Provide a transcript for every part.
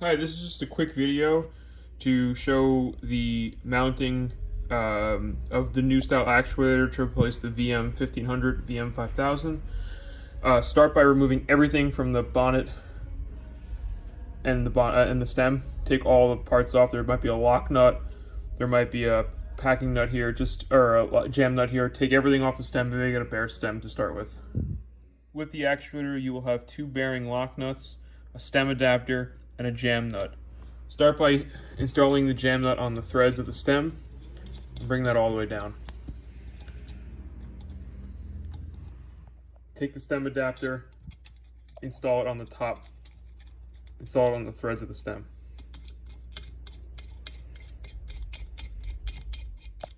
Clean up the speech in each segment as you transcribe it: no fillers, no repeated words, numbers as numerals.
Hi, this is just a quick video to show the mounting of the new style actuator to replace the VM1500, VM5000. Start by removing everything from the bonnet and the stem. Take all the parts off. There might be a lock nut, there might be a packing nut here, or a jam nut here. Take everything off the stem and make it a bare stem to start with. With the actuator, you will have two bearing lock nuts, a stem adapter, and a jam nut. Start by installing the jam nut on the threads of the stem and bring that all the way down. Take the stem adapter, install it on the top, install it on the threads of the stem.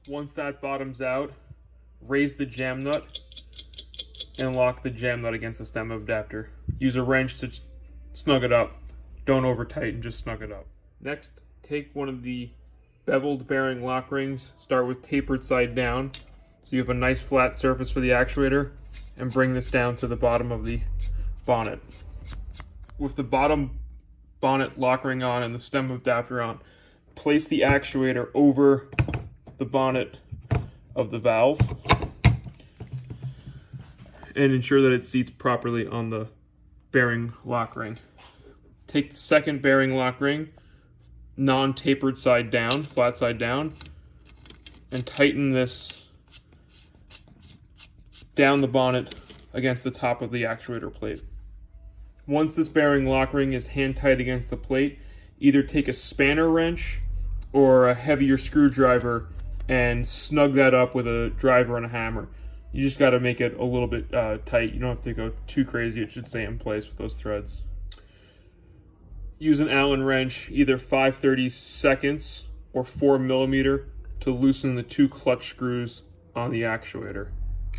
Once that bottoms out, raise the jam nut and lock the jam nut against the stem adapter. Use a wrench to snug it up. Don't over tighten, just snug it up. Next, take one of the beveled bearing lock rings, start with tapered side down, so you have a nice flat surface for the actuator, and bring this down to the bottom of the bonnet. With the bottom bonnet lock ring on and the stem adapter on, place the actuator over the bonnet of the valve and ensure that it seats properly on the bearing lock ring. Take the second bearing lock ring, non-tapered side down, flat side down, and tighten this down the bonnet against the top of the actuator plate. Once this bearing lock ring is hand tight against the plate, either take a spanner wrench or a heavier screwdriver and snug that up with a driver and a hammer. You just got to make it a little bit tight. You don't have to go too crazy. It should stay in place with those threads. Use an Allen wrench, either 5/32 or 4mm, to loosen the two clutch screws on the actuator.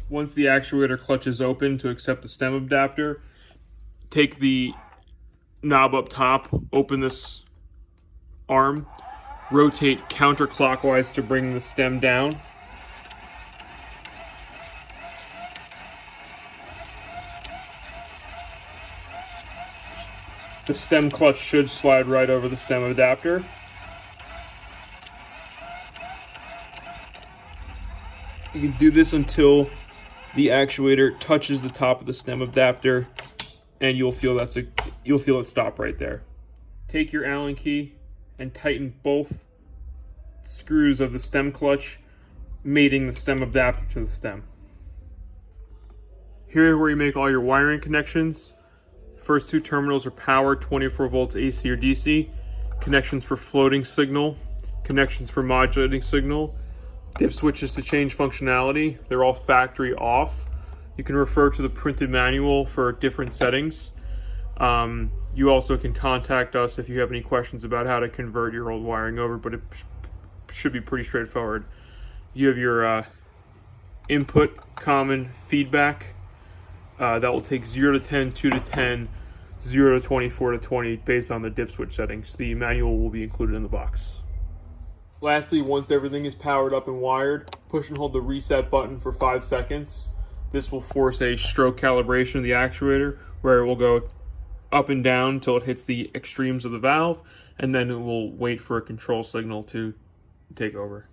Once the actuator clutch is open to accept the stem adapter, take the knob up top, open this arm, rotate counterclockwise to bring the stem down. The stem clutch should slide right over the stem adapter. You can do this until the actuator touches the top of the stem adapter, and you'll feel it stop right there. Take your Allen key and tighten both screws of the stem clutch, mating the stem adapter to the stem. Here is where you make all your wiring connections. First two terminals are power, 24 volts AC or DC, connections for floating signal, connections for modulating signal, dip switches to change functionality. They're all factory off. You can refer to the printed manual for different settings. You also can contact us if you have any questions about how to convert your old wiring over, but it should be pretty straightforward. You have your input, common, feedback. That will take 0 to 10, 2 to 10, 0 to 20, 4 to 20 based on the dip switch settings. The manual will be included in the box. Lastly, once everything is powered up and wired, push and hold the reset button for 5 seconds. This will force a stroke calibration of the actuator, where it will go up and down until it hits the extremes of the valve, and then it will wait for a control signal to take over.